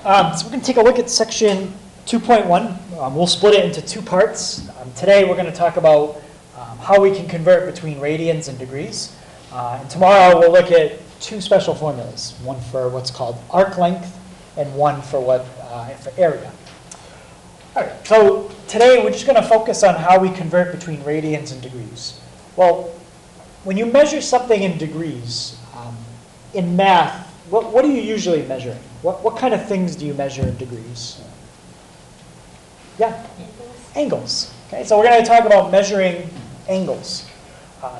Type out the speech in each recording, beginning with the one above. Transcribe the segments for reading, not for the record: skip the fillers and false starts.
So we're going to take a look at section 2.1. We'll split it into two parts. Today we're going to talk about how we can convert between radians and degrees. And tomorrow we'll look at two special formulas, one for what's called arc length and one for for area. All right, so today we're just going to focus on how we convert between radians and degrees. Well, when you measure something in degrees, in math, what are you usually measuring? What kind of things do you measure in degrees? Yeah? Angles. Okay, so we're going to talk about measuring angles.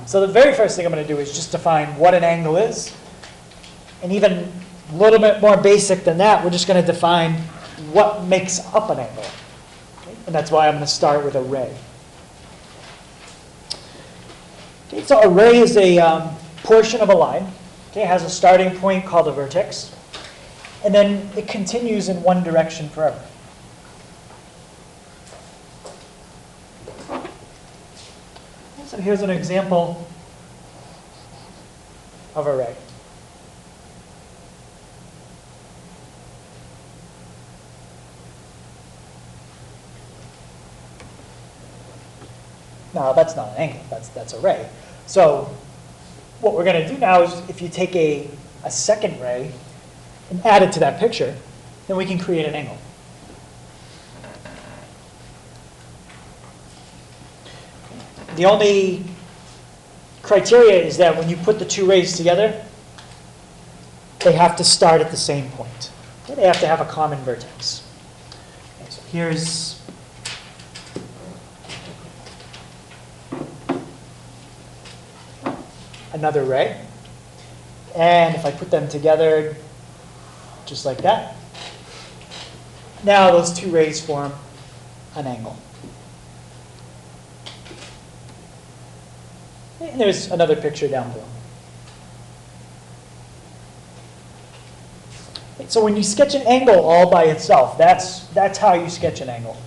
So the very first thing I'm going to do is just define what an angle is. And even a little bit more basic than that, we're just going to define what makes up an angle. Okay? And that's why I'm going to start with a ray. Okay, so a ray is a portion of a line. Okay, it has a starting point called a vertex. And then it continues in one direction forever. So here's an example of a ray. Now, that's not an angle, that's a ray. So what we're going to do now is if you take a second ray and add it to that picture, then we can create an angle. The only criteria is that when you put the two rays together, they have to start at the same point. Okay? They have to have a common vertex. Okay, so here's another ray. And if I put them together just like that, now those two rays form an angle. And there's another picture down below. So when you sketch an angle all by itself, that's how you sketch an angle.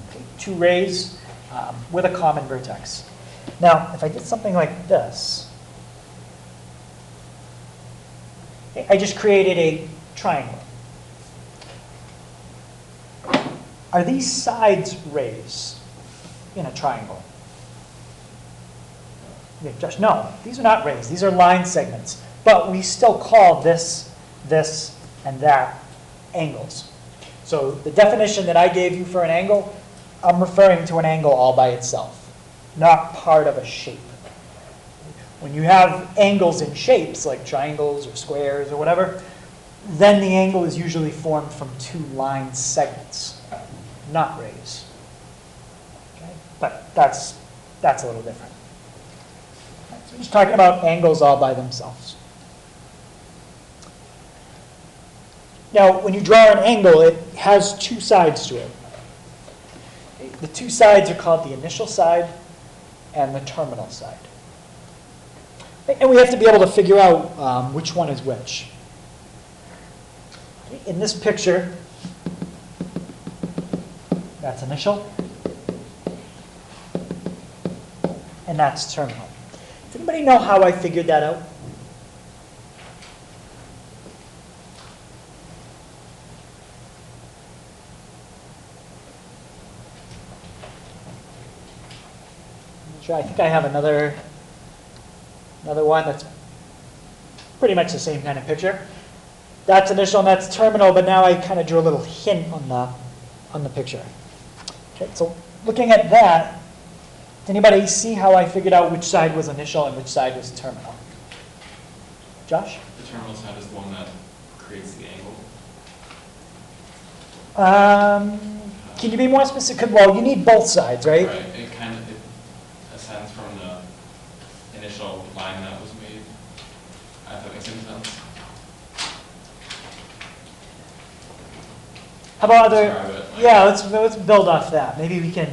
Okay, two rays with a common vertex. Now, if I did something like this, I just created a triangle. Are these sides rays in a triangle? Josh, no, these are not rays. These are line segments. But we still call this, and that angles. So the definition that I gave you for an angle, I'm referring to an angle all by itself, not part of a shape. When you have angles in shapes, like triangles or squares or whatever, then the angle is usually formed from two line segments, not rays. Okay? But that's a little different. So we're just talking about angles all by themselves. Now, when you draw an angle, it has two sides to it. The two sides are called the initial side and the terminal side. And we have to be able to figure out which one is which. In this picture, that's initial, and that's terminal. Does anybody know how I figured that out? Sure, I think I have another one that's pretty much the same kind of picture. That's initial and that's terminal, but now I kind of drew a little hint on the picture. Okay, so looking at that, does anybody see how I figured out which side was initial and which side was terminal? Josh? The terminal side is the one that creates the angle. Can you be more specific? Well, you need both sides, right? Right. It ascends from the initial line that was made. If that makes any sense. How about other? Yeah, let's build off that. Maybe we can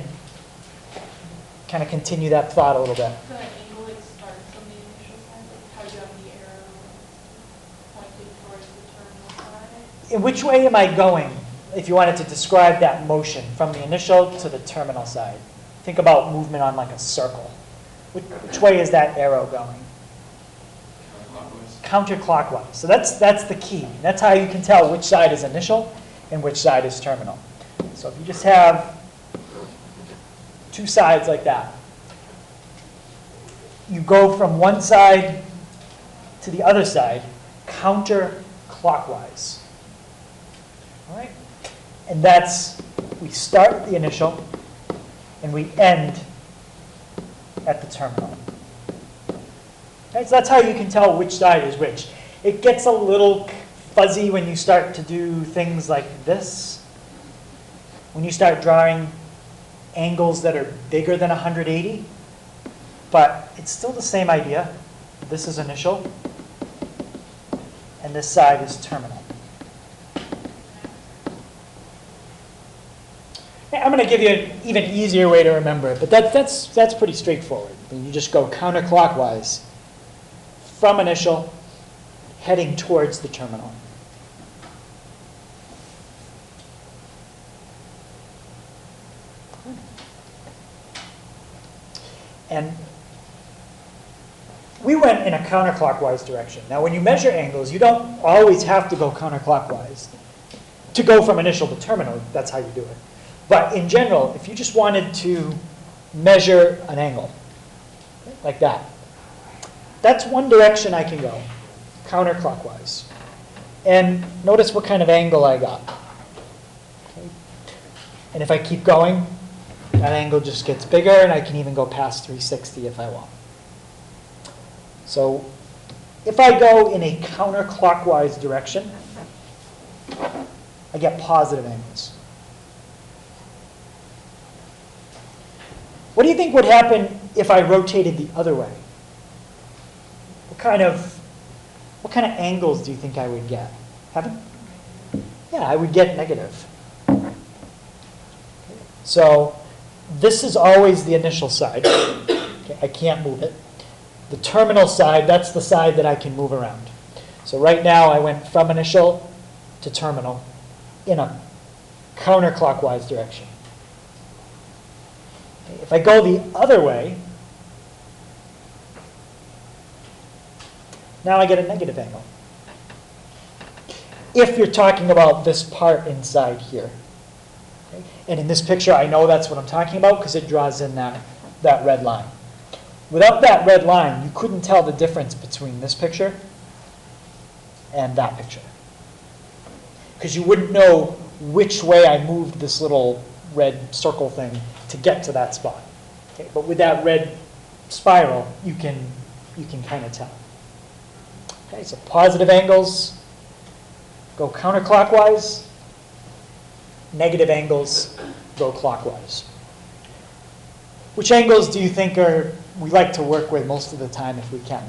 kind of continue that thought a little bit. So an angle starts from the initial side, like how you have the arrow pointing towards the terminal side? In which way am I going? If you wanted to describe that motion from the initial to the terminal side, think about movement on like a circle. Which way is that arrow going? counterclockwise. So that's the key. That's how you can tell which side is initial and which side is terminal. So if you just have two sides like that, you go from one side to the other side counterclockwise. All right? And that's, we start at the initial and we end at the terminal. Right? So that's how you can tell which side is which. It gets a little fuzzy when you start to do things like this. When you start drawing angles that are bigger than 180, but it's still the same idea. This is initial, and this side is terminal. I'm going to give you an even easier way to remember it, but that's pretty straightforward. You just go counterclockwise from initial, heading towards the terminal. And we went in a counterclockwise direction. Now, when you measure angles, you don't always have to go counterclockwise to go from initial to terminal. That's how you do it. But in general, if you just wanted to measure an angle, like that, that's one direction I can go, counterclockwise. And notice what kind of angle I got. Okay. And if I keep going, that angle just gets bigger, and I can even go past 360 if I want. So if I go in a counterclockwise direction, I get positive angles. What do you think would happen if I rotated the other way? What kind of angles do you think I would get? Heaven? Yeah, I would get negative. So this is always the initial side. Okay, I can't move it. The terminal side, that's the side that I can move around. So right now I went from initial to terminal in a counterclockwise direction. Okay, if I go the other way, now I get a negative angle. If you're talking about this part inside here. Okay? And in this picture, I know that's what I'm talking about because it draws in that red line. Without that red line, you couldn't tell the difference between this picture and that picture. Because you wouldn't know which way I moved this little red circle thing to get to that spot. Okay? But with that red spiral, you can kind of tell. Okay, so positive angles go counterclockwise, negative angles go clockwise. Which angles do you think we like to work with most of the time if we can?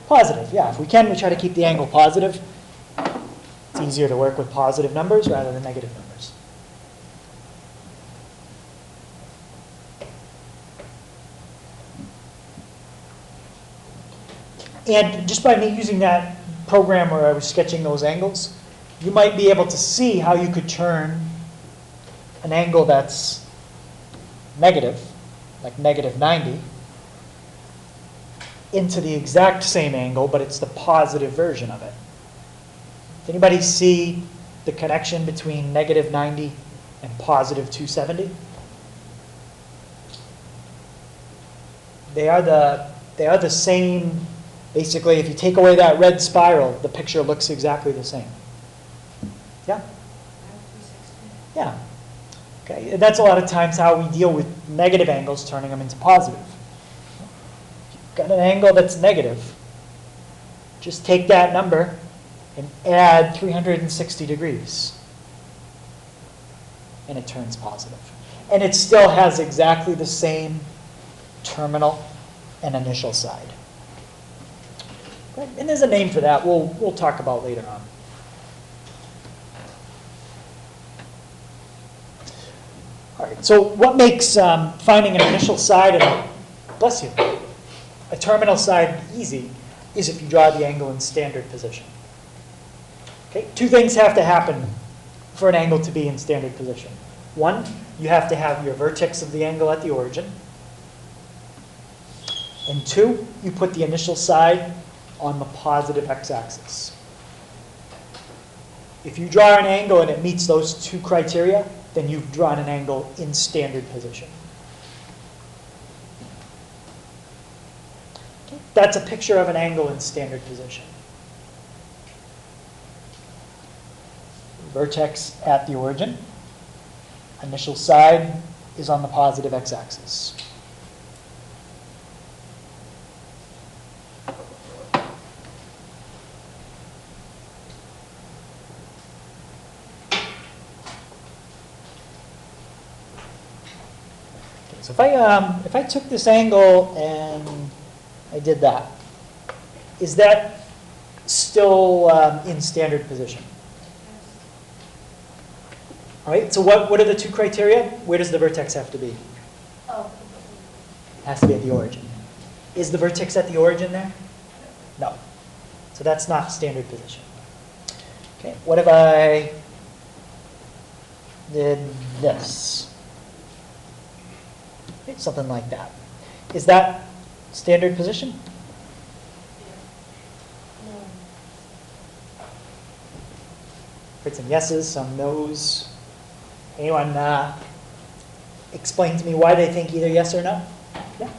Positive, yeah. If we can, we try to keep the angle positive. It's easier to work with positive numbers rather than negative numbers. And just by me using that program where I was sketching those angles, you might be able to see how you could turn an angle that's negative, like negative 90, into the exact same angle, but it's the positive version of it. Does anybody see the connection between negative 90 and positive 270? They are the same. Basically, if you take away that red spiral, the picture looks exactly the same. Yeah? Yeah. Okay, and that's a lot of times how we deal with negative angles, turning them into positive. If you've got an angle that's negative, just take that number and add 360 degrees. And it turns positive. And it still has exactly the same terminal and initial side. And there's a name for that we'll talk about later on. All right, so what makes finding an initial side and, bless you, a terminal side easy is if you draw the angle in standard position. Okay, two things have to happen for an angle to be in standard position. One, you have to have your vertex of the angle at the origin. And two, you put the initial side on the positive x-axis. If you draw an angle and it meets those two criteria, then you've drawn an angle in standard position. Okay. That's a picture of an angle in standard position. Vertex at the origin. Initial side is on the positive x-axis. So if I took this angle and I did that, is that still in standard position? All right, so what are the two criteria? Where does the vertex have to be? Oh. It has to be at the origin. Is the vertex at the origin there? No. So that's not standard position. Okay, what if I did this? Okay, something like that. Is that standard position? No. Heard some yeses, some nos. Anyone explain to me why they think either yes or no? Yeah.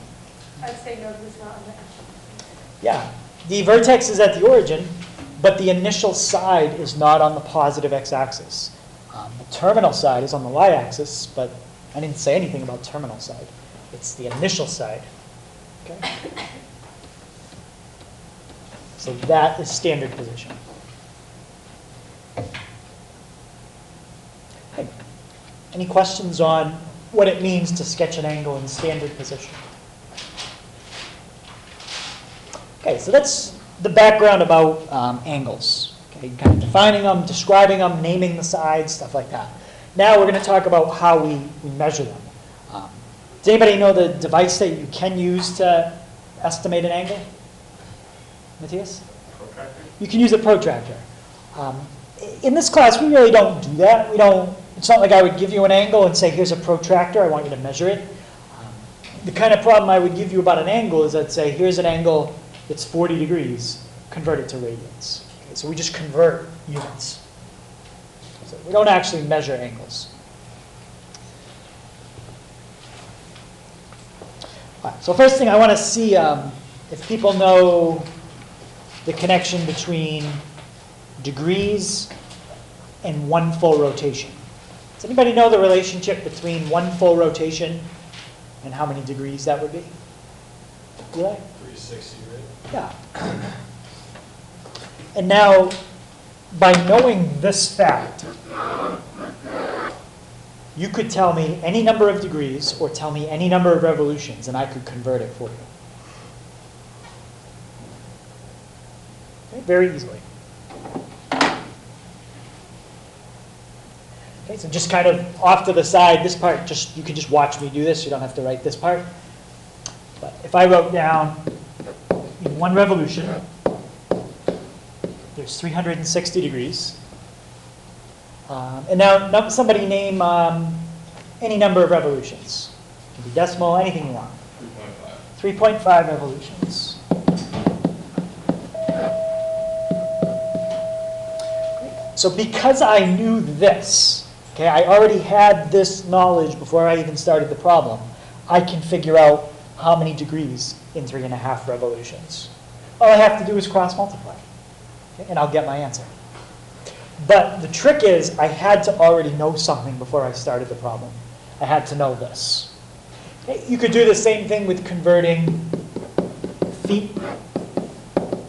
I'd say no, because it's not on the x. Yeah. The vertex is at the origin, but the initial side is not on the positive x-axis. The terminal side is on the y-axis, but I didn't say anything about terminal side. It's the initial side. Okay? So that is standard position. Okay. Any questions on what it means to sketch an angle in standard position? Okay, so that's the background about angles. Okay, kind of defining them, describing them, naming the sides, stuff like that. Now we're going to talk about how we measure them. Does anybody know the device that you can use to estimate an angle? Matthias? Protractor? You can use a protractor. In this class, we really don't do that. It's not like I would give you an angle and say, here's a protractor, I want you to measure it. The kind of problem I would give you about an angle is I'd say, here's an angle that's 40 degrees, convert it to radians. Okay, so we just convert units. So we don't actually measure angles. All right, so first thing I want to see if people know the connection between degrees and one full rotation. Does anybody know the relationship between one full rotation and how many degrees that would be? Eli? 360, right? Yeah. And now, by knowing this fact, you could tell me any number of degrees or tell me any number of revolutions, and I could convert it for you. Okay, very easily. Okay, so just kind of off to the side, this part, you can just watch me do this. You don't have to write this part. But if I wrote down in one revolution, there's 360 degrees. And now somebody name any number of revolutions. It can be decimal, anything you want. 3.5. 3.5 revolutions. So because I knew this, okay, I already had this knowledge before I even started the problem, I can figure out how many degrees in 3.5 revolutions. All I have to do is cross multiply, okay, and I'll get my answer. But the trick is I had to already know something before I started the problem. I had to know this. Okay, you could do the same thing with converting feet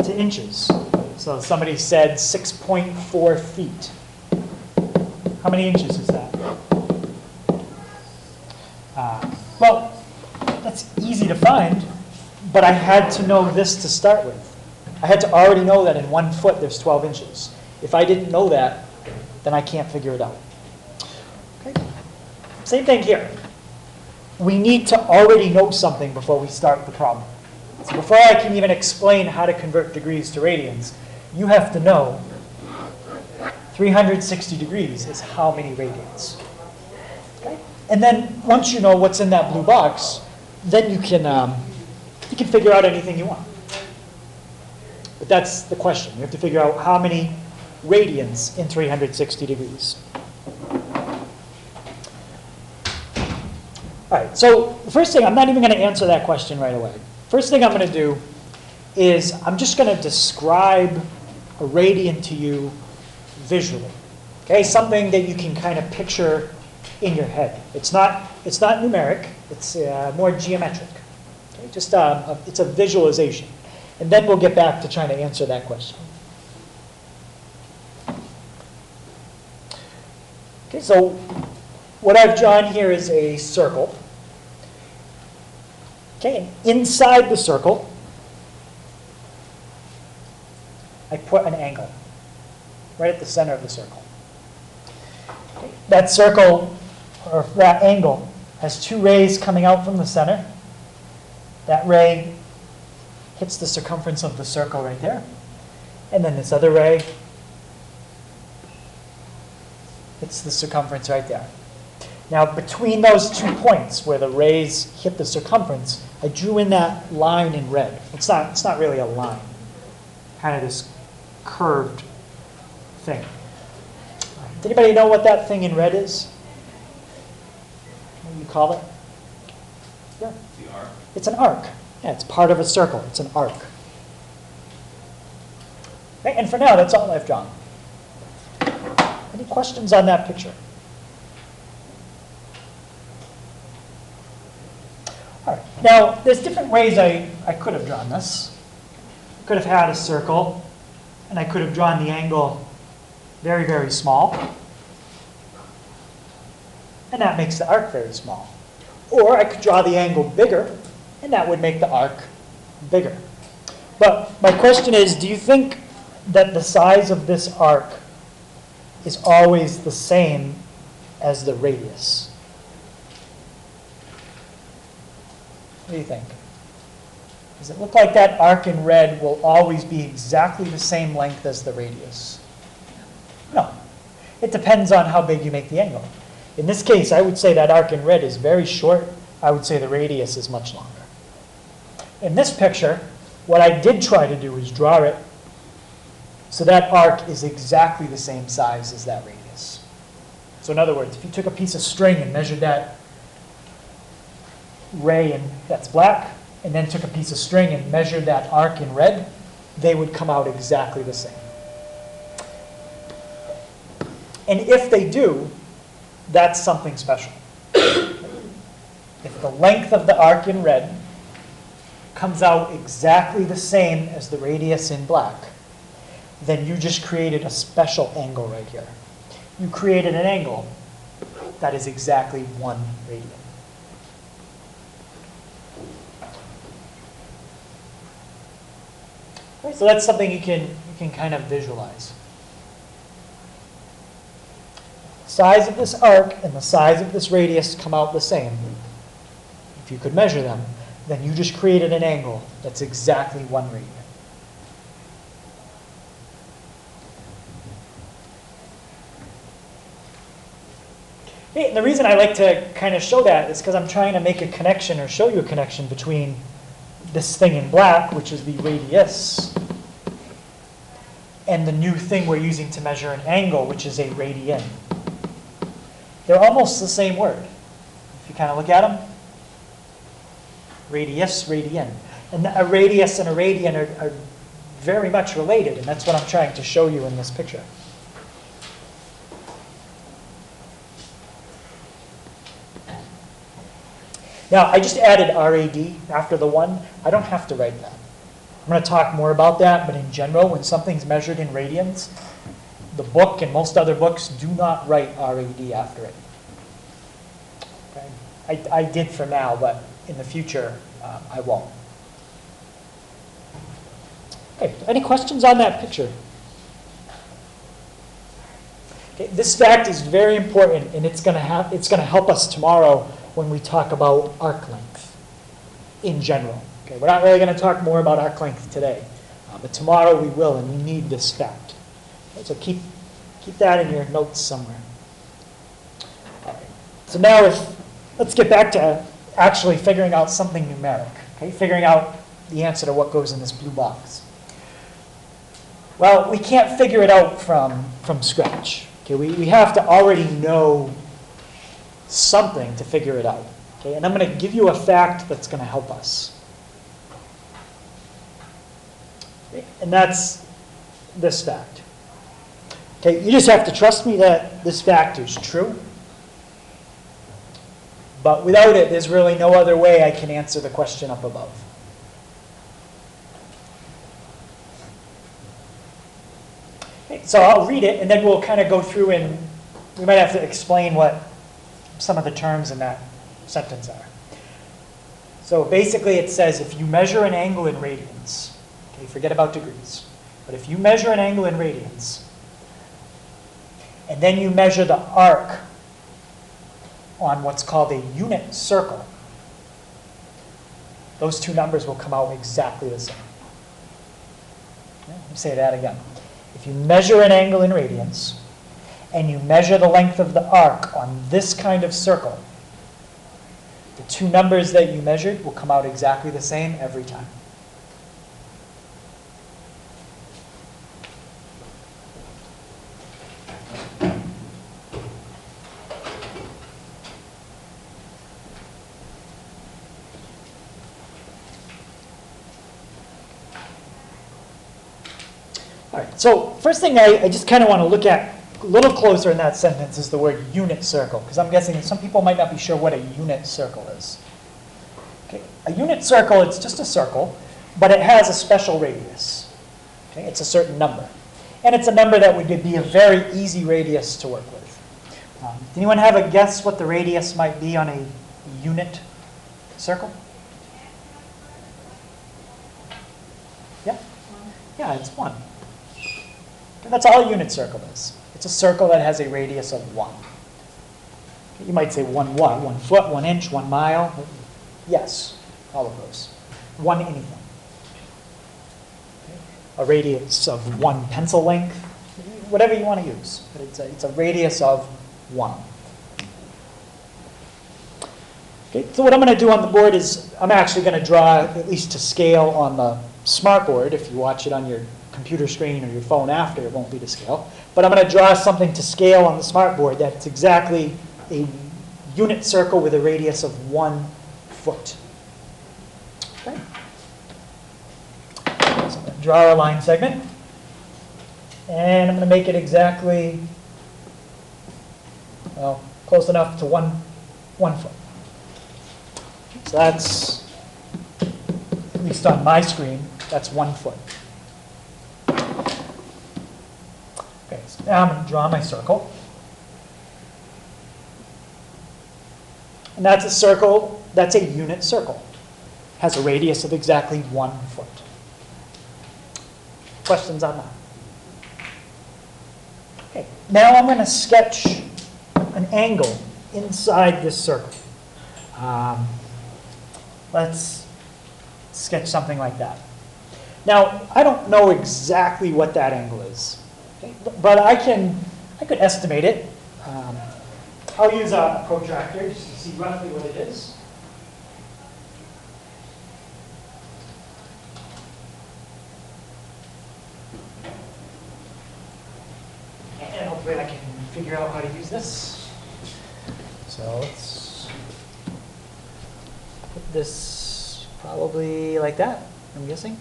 to inches. So somebody said 6.4 feet. How many inches is that? Well, that's easy to find, but I had to know this to start with. I had to already know that in 1 foot there's 12 inches. If I didn't know that, then I can't figure it out. Okay. Same thing here. We need to already know something before we start the problem. So before I can even explain how to convert degrees to radians, you have to know 360 degrees is how many radians. Okay? And then once you know what's in that blue box, then you can figure out anything you want. But that's the question. You have to figure out how many radians in 360 degrees. All right, so the first thing, I'm not even going to answer that question right away. First thing I'm going to do is I'm just going to describe a radian to you visually. Okay, something that you can kind of picture in your head. It's not numeric, it's more geometric. Okay, just it's a visualization. And then we'll get back to trying to answer that question. Okay, so what I've drawn here is a circle. Okay, and inside the circle, I put an angle right at the center of the circle. Okay, that circle, or that angle, has two rays coming out from the center. That ray hits the circumference of the circle right there. And then this other ray hits the circumference right there. Now, between those 2 points where the rays hit the circumference, I drew in that line in red. It's not really a line, kind of this curved thing. Does anybody know what that thing in red is? What do you call it? Yeah. The arc. It's an arc. Yeah, it's part of a circle. It's an arc. Okay, and for now, that's all I've drawn. Any questions on that picture? All right. Now, there's different ways I could have drawn this. I could have had a circle, and I could have drawn the angle very, very small. And that makes the arc very small. Or I could draw the angle bigger, and that would make the arc bigger. But my question is, do you think that the size of this arc is always the same as the radius? What do you think? Does it look like that arc in red will always be exactly the same length as the radius? No. It depends on how big you make the angle. In this case, I would say that arc in red is very short. I would say the radius is much longer. In this picture, what I did try to do is draw it so that arc is exactly the same size as that radius. So in other words, if you took a piece of string and measured that ray that's black, and then took a piece of string and measured that arc in red, they would come out exactly the same. And if they do, that's something special. If the length of the arc in red comes out exactly the same as the radius in black, then you just created a special angle right here. You created an angle that is exactly 1 radian. Okay, so that's something you can kind of visualize. The size of this arc and the size of this radius come out the same. If you could measure them, then you just created an angle that's exactly 1 radian. Okay, and the reason I like to kind of show that is because I'm trying to make a connection or show you a connection between this thing in black, which is the radius, and the new thing we're using to measure an angle, which is a radian. They're almost the same word. If you kind of look at them, radius, radian. And a radius and a radian are very much related, and that's what I'm trying to show you in this picture. Now, I just added RAD after the 1. I don't have to write that. I'm going to talk more about that, but in general, when something's measured in radians, the book and most other books do not write RAD after it. Okay? I did for now, but in the future, I won't. Okay, any questions on that picture? Okay, this fact is very important, and it's going to help us tomorrow when we talk about arc length in general. Okay, we're not really going to talk more about arc length today, but tomorrow we will, and we need this fact. Okay, so keep that in your notes somewhere. All right. So now let's get back to actually figuring out something numeric. Okay, figuring out the answer to what goes in this blue box. Well, we can't figure it out from scratch. Okay, we have to already know something to figure it out. Okay, and I'm going to give you a fact that's going to help us. Okay, and that's this fact. Okay, you just have to trust me that this fact is true. But without it, there's really no other way I can answer the question up above. Okay, so I'll read it, and then we'll kind of go through, and we might have to explain what some of the terms in that sentence are. So basically it says if you measure an angle in radians, okay, forget about degrees, but if you measure an angle in radians, and then you measure the arc on what's called a unit circle, those two numbers will come out exactly the same. Okay, let me say that again. If you measure an angle in radians, and you measure the length of the arc on this kind of circle, the two numbers that you measured will come out exactly the same every time. All right, so first thing I just kind of want to look at a little closer in that sentence is the word unit circle, because I'm guessing some people might not be sure what a unit circle is. Okay, a unit circle, it's just a circle, but it has a special radius. Okay, it's a certain number. And it's a number that would be a very easy radius to work with. Does anyone have a guess what the radius might be on a unit circle? Yeah? Yeah, it's 1. And that's all a unit circle is. It's a circle that has a radius of 1. You might say 1 what? 1 foot, 1 inch, 1 mile? Yes, all of those. 1 anything. Okay. A radius of 1 pencil length, whatever you want to use. But it's a radius of 1. Okay, so what I'm going to do on the board is I'm actually going to draw, at least to scale on the smartboard. If you watch it on your computer screen or your phone after, it won't be to scale. But I'm going to draw something to scale on the smartboard that's exactly a unit circle with a radius of 1 foot. Okay. So I'm going to draw a line segment. And I'm going to make it exactly, well, close enough to 1 foot. So that's, at least on my screen, that's 1 foot. Okay, so now I'm going to draw my circle. And that's a circle, that's a unit circle. Has a radius of exactly 1 foot. Questions on that? Okay, now I'm going to sketch an angle inside this circle. Let's sketch something like that. Now, I don't know exactly what that angle is, okay, but I could estimate it. I'll use a protractor just to see roughly what it is. And hopefully I can figure out how to use this. So let's put this probably like that, I'm guessing.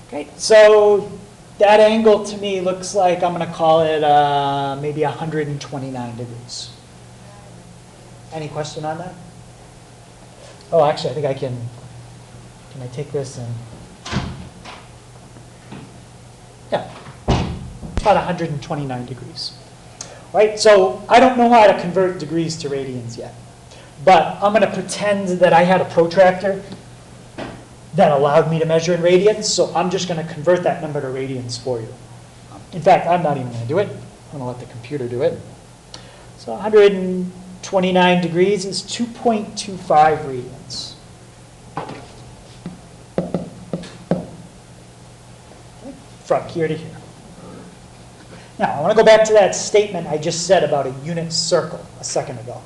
Okay, so that angle to me looks like, I'm going to call it maybe 129 degrees. Any question on that? Oh, actually, I think I can I take this and, yeah, about 129 degrees. Right, so I don't know how to convert degrees to radians yet, but I'm going to pretend that I had a protractor that allowed me to measure in radians, so I'm just going to convert that number to radians for you. In fact, I'm not even going to do it. I'm going to let the computer do it. So 129 degrees is 2.25 radians. Okay, from here to here. Now, I want to go back to that statement I just said about a unit circle a second ago.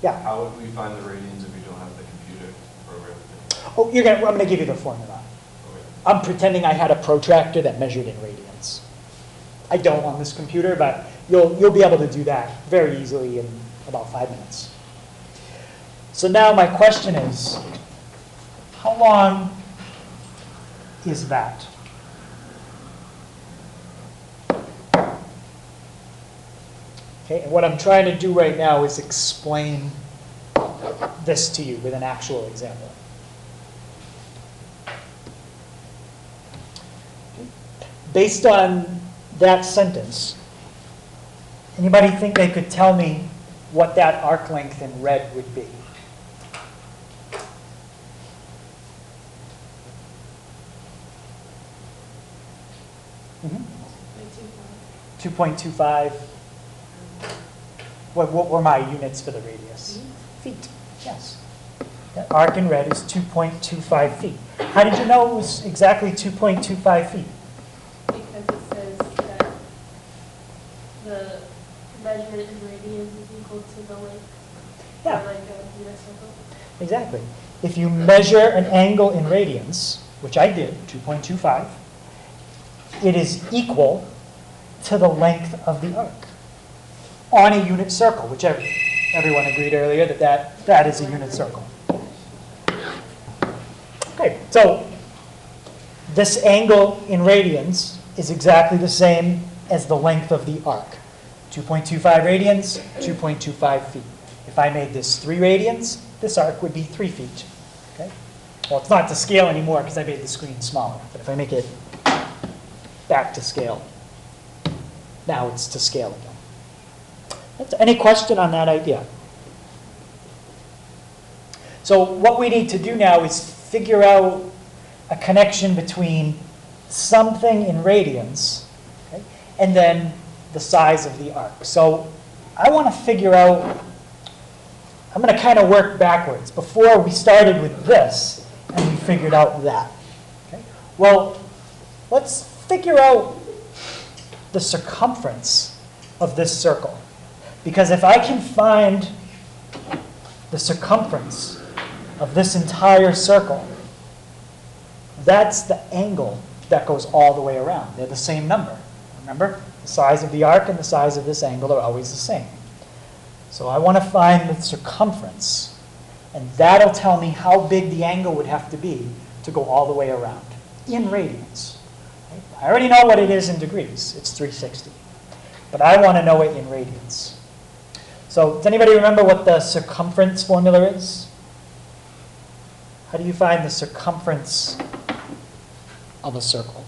Yeah? How would we find the radians if we don't have the computer program? Oh, I'm going to give you the formula. I'm pretending I had a protractor that measured in radians. I don't on this computer, but you'll be able to do that very easily in about 5 minutes. So now my question is, how long is that? Okay, and what I'm trying to do right now is explain this to you with an actual example. Based on that sentence, anybody think they could tell me what that arc length in red would be? Mm-hmm. 2.25. What were my units for the radius? Feet, yes. That arc in red is 2.25 feet. How did you know it was exactly 2.25 feet? Because it says that the measure in radians is equal to the length. Yeah. Or like a unit circle. Exactly. If you measure an angle in radians, which I did, 2.25, it is equal to the length of the arc on a unit circle, which everyone agreed earlier that is a unit circle. Okay, so this angle in radians is exactly the same as the length of the arc. 2.25 radians, 2.25 feet. If I made this 3 radians, this arc would be 3 feet. Okay? Well, it's not to scale anymore because I made the screen smaller. But if I make it back to scale, now it's to scale again. Any question on that idea? So what we need to do now is figure out a connection between something in radians, okay, and then the size of the arc. So I want to figure out, I'm going to kind of work backwards. Before we started with this, and we figured out that. Okay? Well, let's figure out the circumference of this circle. Because if I can find the circumference of this entire circle, that's the angle that goes all the way around. They're the same number. Remember, the size of the arc and the size of this angle are always the same. So I want to find the circumference, and that'll tell me how big the angle would have to be to go all the way around in radians. Okay? I already know what it is in degrees. It's 360. But I want to know it in radians. So does anybody remember what the circumference formula is? How do you find the circumference of a circle?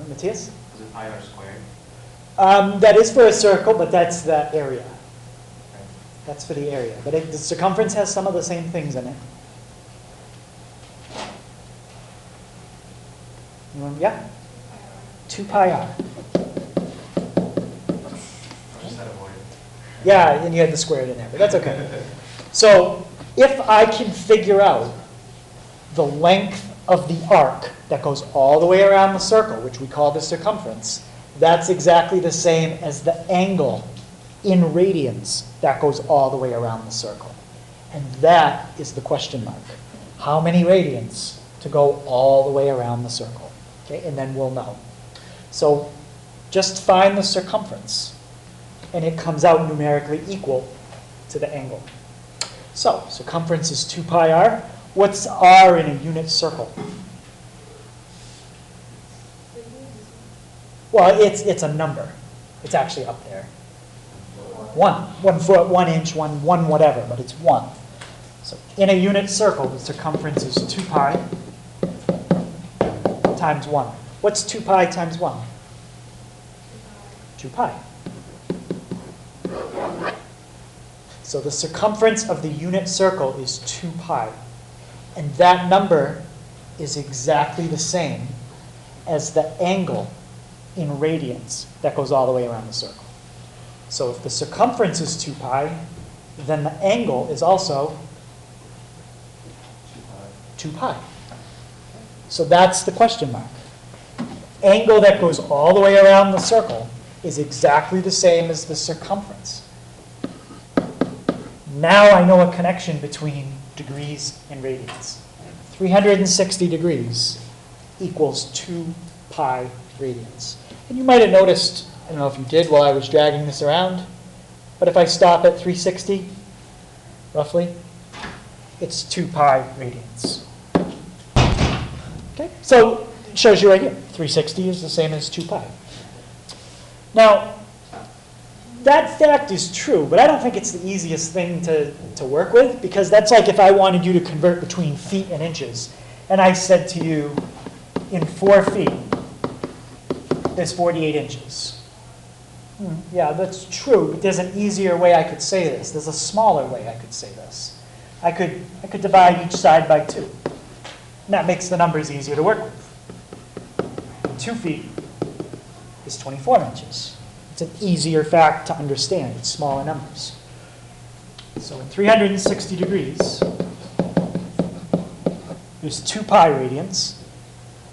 Matthias? Is it pi r squared? That is for a circle, but that's the area. That's for the area. But the circumference has some of the same things in it. Yeah? 2 pi r. I just had avoided. Yeah, and you had the squared in there, but that's okay. So if I can figure out the length of the arc that goes all the way around the circle, which we call the circumference, that's exactly the same as the angle in radians that goes all the way around the circle. And that is the question mark. How many radians to go all the way around the circle? Okay, and then we'll know. So just find the circumference, and it comes out numerically equal to the angle. So circumference is 2 pi r. What's r in a unit circle? Well, it's a number. It's actually up there. 1 foot, 1 inch, 1 whatever, but it's 1. So in a unit circle, the circumference is 2 pi times 1. What's 2 pi times 1? 2 pi. So the circumference of the unit circle is 2 pi. And that number is exactly the same as the angle in radians that goes all the way around the circle. So if the circumference is 2 pi, then the angle is also 2 pi. So that's the question mark. Angle that goes all the way around the circle is exactly the same as the circumference. Now I know a connection between degrees and radians. 360 degrees equals 2 pi radians. And you might have noticed, I don't know if you did while I was dragging this around, but if I stop at 360, roughly, it's 2 pi radians. Okay, so it shows you right here, 360 is the same as 2 pi. Now, that fact is true, but I don't think it's the easiest thing to work with, because that's like if I wanted you to convert between feet and inches, and I said to you, in 4 feet, there's 48 inches. Yeah, that's true, but there's an easier way I could say this. There's a smaller way I could say this. I could divide each side by 2. And that makes the numbers easier to work with. 2 feet is 24 inches. It's an easier fact to understand. It's smaller numbers. So in 360 degrees, there's 2 pi radians.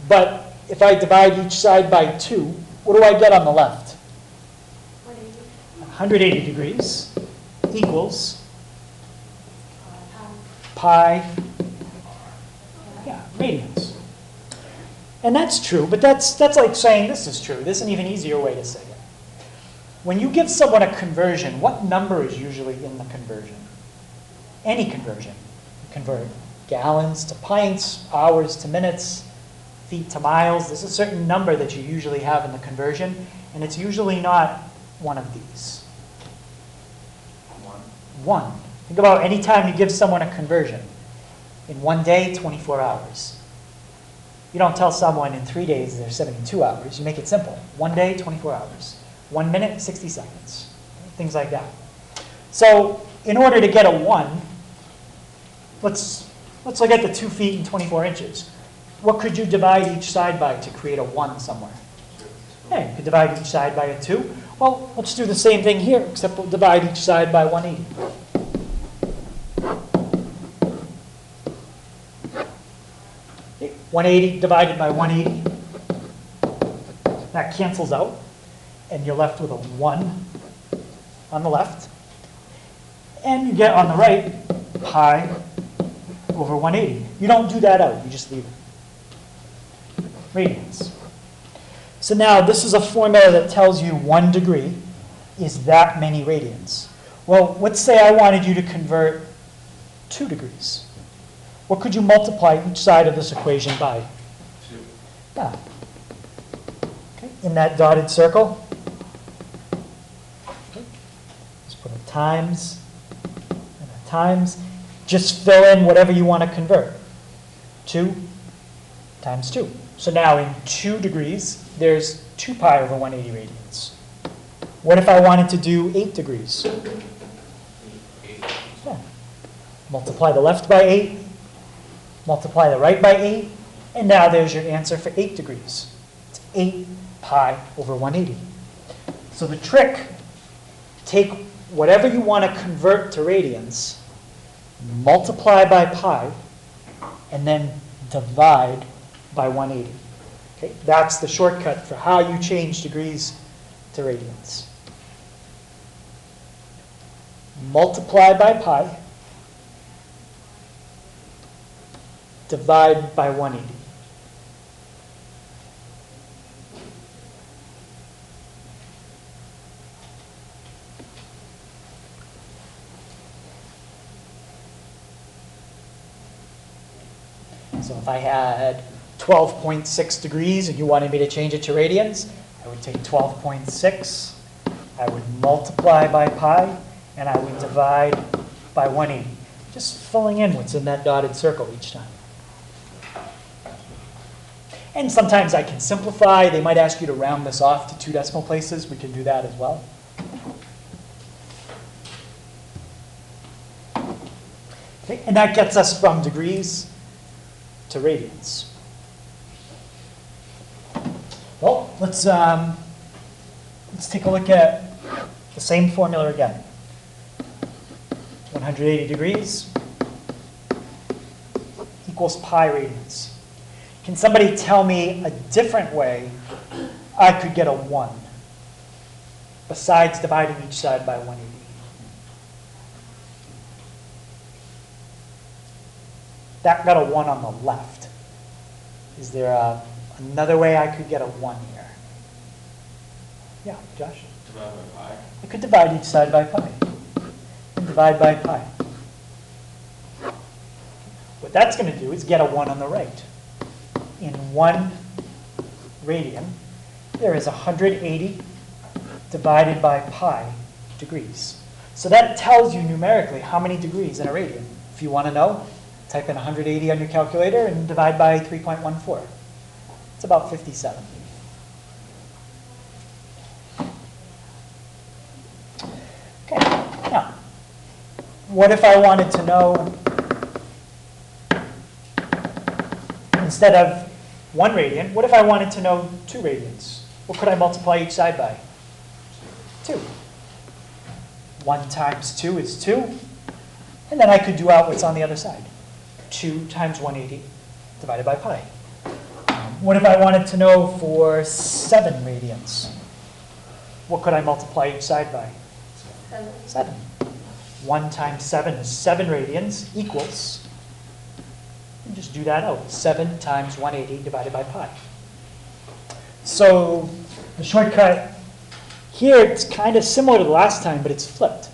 But if I divide each side by 2, what do I get on the left? 180 degrees equals pi, radians. And that's true, but that's like saying this is true. There's an even easier way to say it. When you give someone a conversion, what number is usually in the conversion? Any conversion. You convert gallons to pints, hours to minutes, feet to miles. There's a certain number that you usually have in the conversion, and it's usually not one of these. 1. Think about any time you give someone a conversion. In 1 day, 24 hours. You don't tell someone in 3 days they're 72 hours. You make it simple. 1 day, 24 hours. 1 minute, 60 seconds. Things like that. So in order to get a 1, let's look at the 2 feet and 24 inches. What could you divide each side by to create a 1 somewhere? Yeah, you could divide each side by a 2. Well, let's do the same thing here, except we'll divide each side by 180. Okay, 180 divided by 180. That cancels out, and you're left with a 1 on the left. And you get on the right pi over 180. You don't do that out, you just leave it. Radians. So now this is a formula that tells you 1 degree is that many radians. Well, let's say I wanted you to convert 2 degrees. What could you multiply each side of this equation by? 2. Yeah. Okay. In that dotted circle. Okay. Just put a times and a times. Just fill in whatever you want to convert. 2 times 2. So now in 2 degrees, there's 2 pi over 180 radians. What if I wanted to do 8 degrees? Yeah. Multiply the left by 8, multiply the right by 8, and now there's your answer for 8 degrees. It's 8 pi over 180. So the trick, take whatever you want to convert to radians, multiply by pi, and then divide by 180. Okay? That's the shortcut for how you change degrees to radians. Multiply by pi, divide by 180. So if I had 12.6 degrees and you wanted me to change it to radians, I would take 12.6, I would multiply by pi, and I would divide by 180. Just filling in what's in that dotted circle each time. And sometimes I can simplify. They might ask you to round this off to 2 decimal places. We can do that as well. Okay, and that gets us from degrees to radians. Well, let's take a look at the same formula again. 180 degrees equals pi radians. Can somebody tell me a different way I could get a 1? besides dividing each side by 180? That got a 1 on the left. Is there another way I could get a 1 here? Yeah, Josh? Divided by pi. I could divide each side by pi. And divide by pi. What that's going to do is get a 1 on the right. In 1 radian, there is 180 divided by pi degrees. So that tells you numerically how many degrees in a radian. If you want to know, type in 180 on your calculator and divide by 3.14. It's about 57. Okay, now, what if I wanted to know, instead of 1 radian, what if I wanted to know 2 radians? What could I multiply each side by? 2. 1 times 2 is 2. And then I could do out what's on the other side. 2 times 180 divided by pi. What if I wanted to know for 7 radians? What could I multiply each side by? 7. 1 times 7 is 7 radians equals, and just do that out, 7 times 180 divided by pi. So the shortcut here, it's kind of similar to the last time, but it's flipped.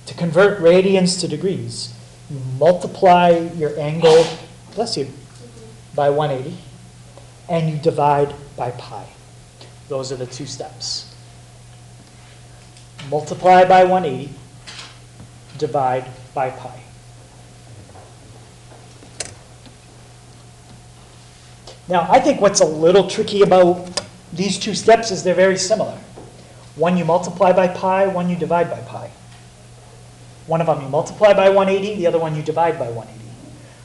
To convert radians to degrees, you multiply your angle, bless you, by 180, and you divide by pi. Those are the 2 steps. Multiply by 180, divide by pi. Now, I think what's a little tricky about these 2 steps is they're very similar. One you multiply by pi, one you divide by pi. One of them you multiply by 180, the other one you divide by 180.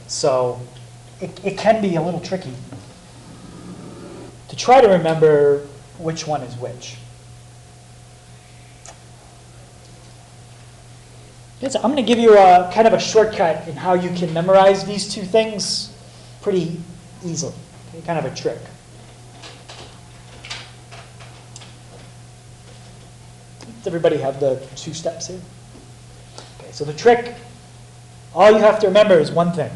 So it can be a little tricky to try to remember which one is which. So I'm going to give you a kind of a shortcut in how you can memorize these 2 things pretty easily. Okay, kind of a trick. Does everybody have the 2 steps here? Okay, so the trick, all you have to remember is one thing.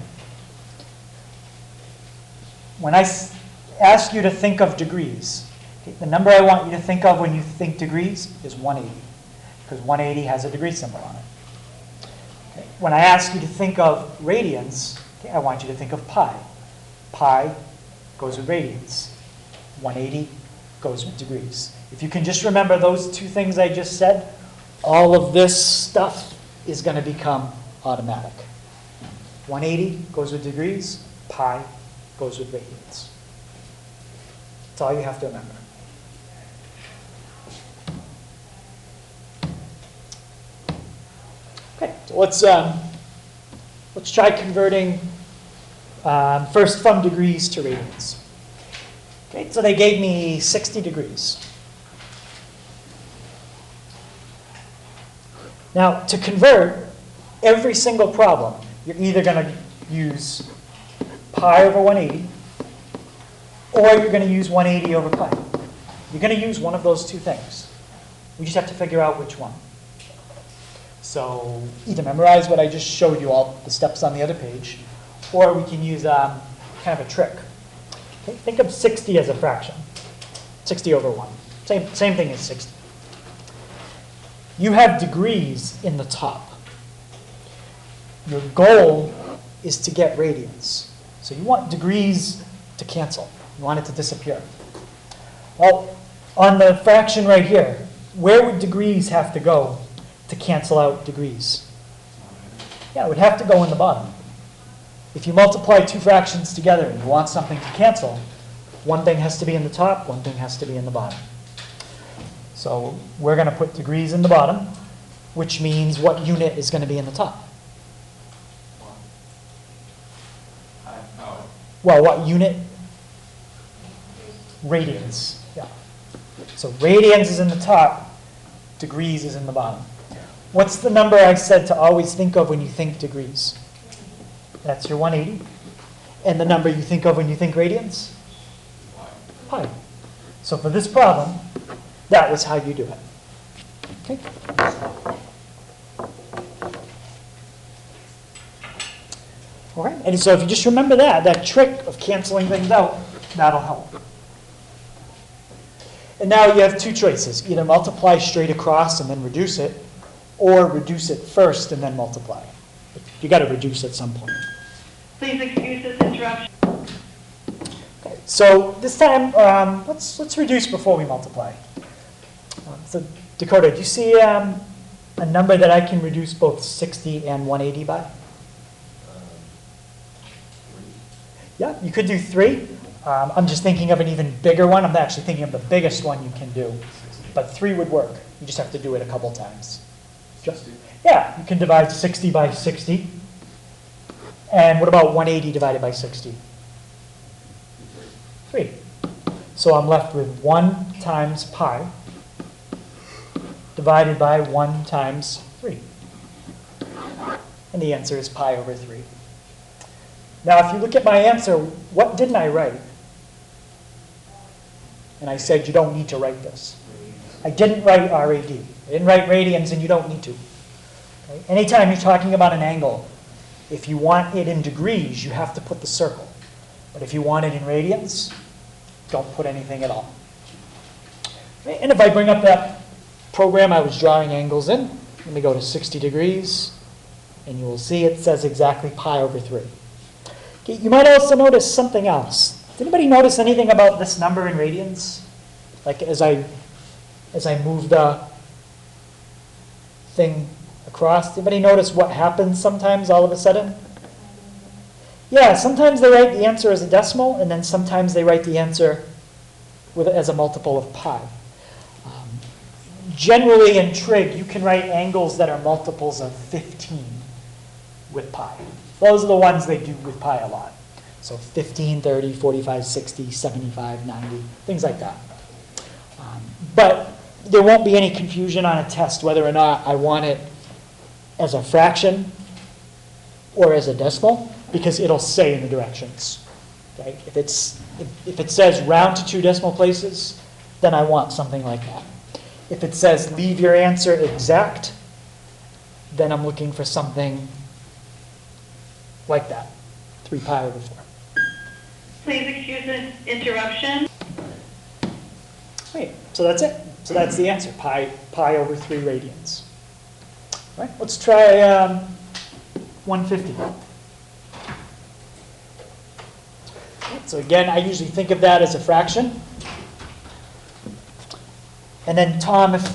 When I ask you to think of degrees, okay, the number I want you to think of when you think degrees is 180, because 180 has a degree symbol on it. Okay, when I ask you to think of radians, okay, I want you to think of pi. Pi goes with radians. 180 goes with degrees. If you can just remember those 2 things I just said, all of this stuff is going to become automatic. 180 goes with degrees, pi goes with radians. That's all you have to remember. Okay, so let's try converting first from degrees to radians. Okay, so they gave me 60 degrees. Now, to convert every single problem, you're either going to use pi over 180, or you're going to use 180 over pi. You're going to use one of those 2 things. We just have to figure out which one. So either memorize what I just showed you, all the steps on the other page, or we can use kind of a trick. Okay, think of 60 as a fraction. 60 over 1. Same thing as 60. You have degrees in the top. Your goal is to get radians. So you want degrees to cancel. You want it to disappear. Well, on the fraction right here, where would degrees have to go to cancel out degrees? Yeah, it would have to go in the bottom. If you multiply 2 fractions together and you want something to cancel, one thing has to be in the top, one thing has to be in the bottom. So we're going to put degrees in the bottom, which means what unit is going to be in the top? Well, what unit? Radians. Yeah. So radians is in the top, degrees is in the bottom. What's the number I said to always think of when you think degrees? That's your 180. And the number you think of when you think radians? Pi. So for this problem, that was how you do it. Okay? All right, and so if you just remember that trick of canceling things out, that'll help. And now you have two choices, either multiply straight across and then reduce it, or reduce it first and then multiply. You got to reduce at some point. Please excuse this interruption. Okay, so this time, let's reduce before we multiply. So Dakota, do you see a number that I can reduce both 60 and 180 by? Yeah, you could do 3. I'm just thinking of an even bigger one. I'm actually thinking of the biggest one you can do. But 3 would work. You just have to do it a couple times. Yeah, you can divide 60 by 60. And what about 180 divided by 60? 3. So I'm left with 1 times pi divided by 1 times 3. And the answer is pi over 3. Now, if you look at my answer, what didn't I write? And I said you don't need to write this. I didn't write RAD. I didn't write radians, and you don't need to. Okay? Anytime you're talking about an angle, if you want it in degrees, you have to put the circle. But if you want it in radians, don't put anything at all. Okay? And if I bring up that program I was drawing angles in, let me go to 60 degrees, and you will see it says exactly pi over 3. Okay, you might also notice something else. Did anybody notice anything about this number in radians? Like as I move the thing across, did anybody notice what happens sometimes all of a sudden? Yeah, sometimes they write the answer as a decimal, and then sometimes they write the answer as a multiple of pi. Generally in trig, you can write angles that are multiples of 15 with pi. Those are the ones they do with pi a lot. So 15, 30, 45, 60, 75, 90, things like that. But there won't be any confusion on a test whether or not I want it as a fraction or as a decimal, because it'll say in the directions. Okay? If it says round to 2 decimal places, then I want something like that. If it says leave your answer exact, then I'm looking for something like that, 3 pi over 4. Please excuse this interruption. Right, so that's it. So that's the answer, pi over 3 radians. All right, let's try 150. So again, I usually think of that as a fraction. And then Tom, if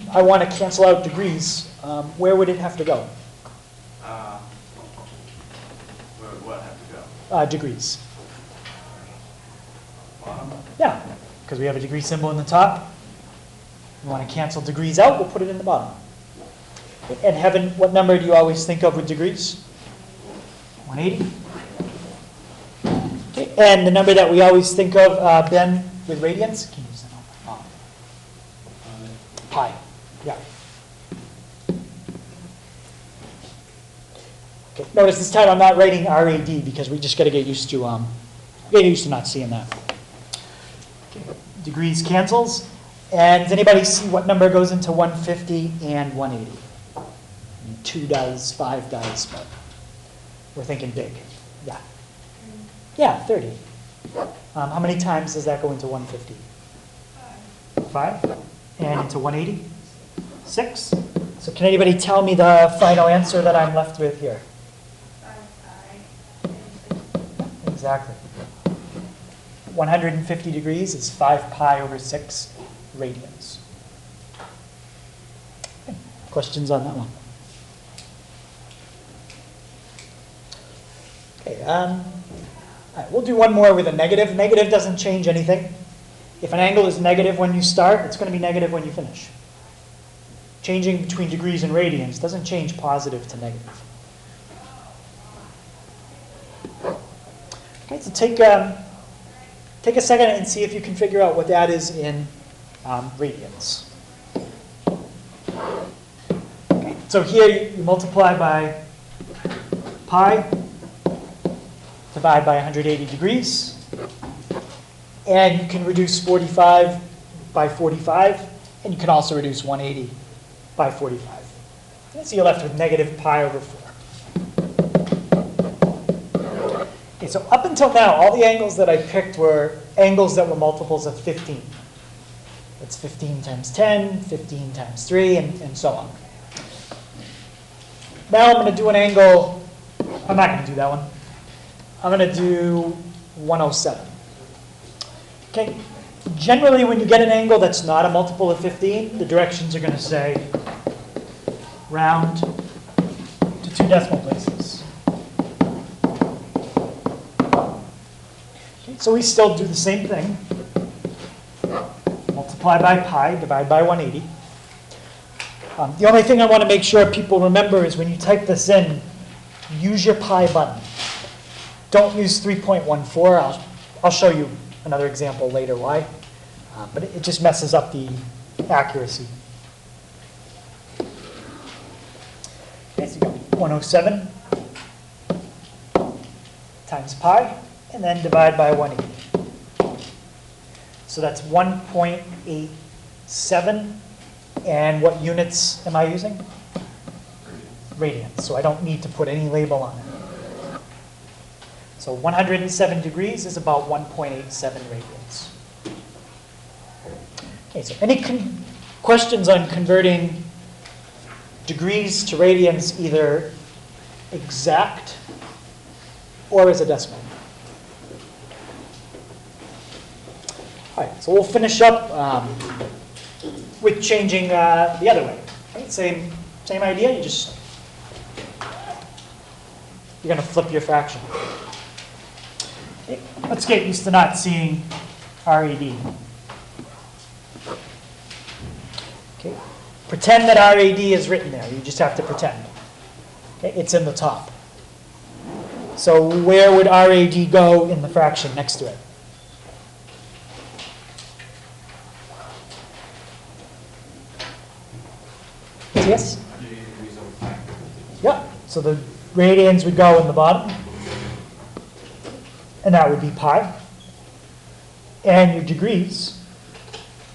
I want to cancel out degrees, where would it have to go? Where would what have to go? Degrees. Bottom? Yeah, because we have a degree symbol in the top. We want to cancel degrees out, we'll put it in the bottom. And Heaven, what number do you always think of with degrees? 180. Okay. And the number that we always think of, Ben, with radians? Can you use that number? Pi. Yeah. Okay. Notice this time I'm not writing RAD because we just got to get used to not seeing that. Okay. Degrees cancels. And does anybody see what number goes into 150 and 180? 2 does, 5 does, but we're thinking big. Yeah. Yeah, 30. How many times does that go into 150? 5. And into 180? 6. So can anybody tell me the final answer that I'm left with here? Exactly. 150 degrees is 5 pi over 6 radians. Okay. Questions on that one? Okay, all right, we'll do one more with a negative. Negative doesn't change anything. If an angle is negative when you start, it's going to be negative when you finish. Changing between degrees and radians doesn't change positive to negative. Okay, so take a second and see if you can figure out what that is in radians. Okay, so here you multiply by pi, divide by 180 degrees, and you can reduce 45 by 45 And you can also reduce 180 by 45. And so you're left with negative pi over 4. Okay, so up until now, all the angles that I picked were angles that were multiples of 15. That's 15 times 10, 15 times 3, and so on. Now I'm going to do an angle. I'm not going to do that one. I'm going to do 107. Okay. Generally, when you get an angle that's not a multiple of 15, the directions are going to say round to 2 decimal places. Okay, so we still do the same thing. Multiply by pi, divide by 180. The only thing I want to make sure people remember is when you type this in, use your pi button. Don't use 3.14. I'll show you another example later why. But it just messes up the accuracy. Okay, so you got 107 times pi, and then divide by 180. So that's 1.87. And what units am I using? Radians. So I don't need to put any label on it. So 107 degrees is about 1.87 radians. Okay, so any questions on converting degrees to radians, either exact or as a decimal? All right, so we'll finish up with changing the other way. Right? Same idea, you're going to flip your fraction. Okay, let's get used to not seeing RAD. Okay, pretend that RAD is written there. You just have to pretend. Okay, it's in the top. So where would RAD go in the fraction next to it? Yes? Yeah, so the radians would go in the bottom, and that would be pi. And your degrees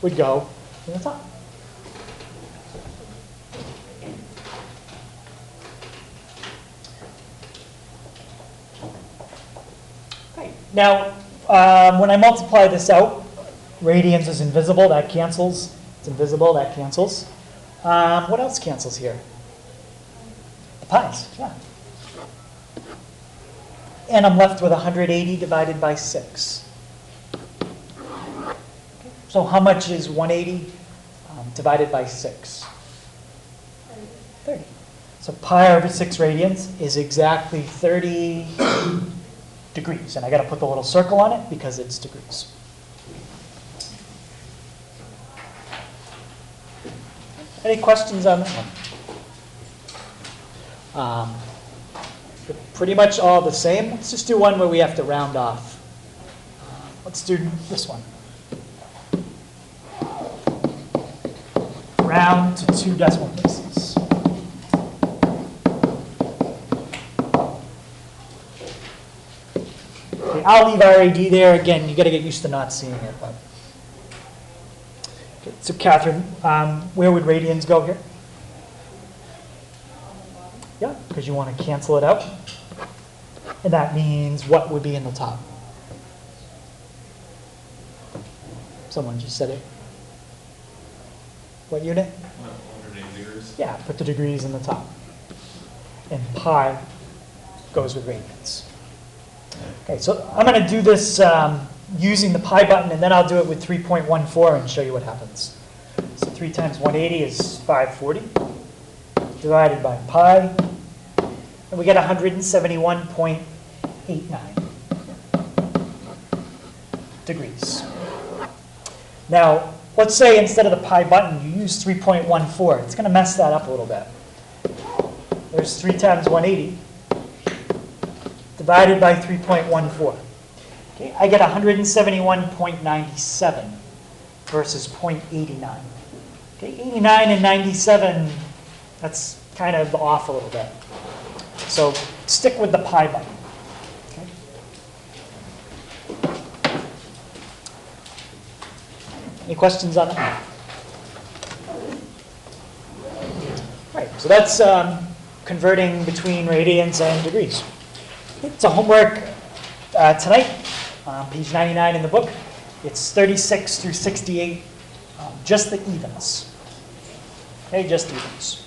would go in the top. Right. Now, when I multiply this out, radians is invisible, that cancels. It's invisible, that cancels. What else cancels here? The pi's, yeah. And I'm left with 180 divided by 6. So how much is 180 divided by 6? 30. So pi over 6 radians is exactly 30 degrees. And I got to put the little circle on it because it's degrees. Any questions on that one? They're pretty much all the same. Let's just do one where we have to round off. Let's do this one. Round to 2 decimal places. Okay, I'll leave RAD there. Again, you got to get used to not seeing it. But. Okay, so Catherine, where would radians go here? Yeah, because you want to cancel it out. And that means what would be in the top? Someone just said it. What unit? 180 degrees. Yeah, put the degrees in the top. And pi goes with radians. Okay, so I'm going to do this using the pi button, and then I'll do it with 3.14 and show you what happens. So 3 times 180 is 540, divided by pi, and we get 171.89 degrees. Now, let's say instead of the pi button, you use 3.14. It's going to mess that up a little bit. There's 3 times 180 divided by 3.14. Okay, I get 171.97 versus 0.89. Okay, 89 and 97, that's kind of off a little bit. So stick with the pi button. Okay. Any questions on that? So that's converting between radians and degrees. It's a homework tonight, page 99 in the book. It's 36 through 68, just the evens. Okay, just evens.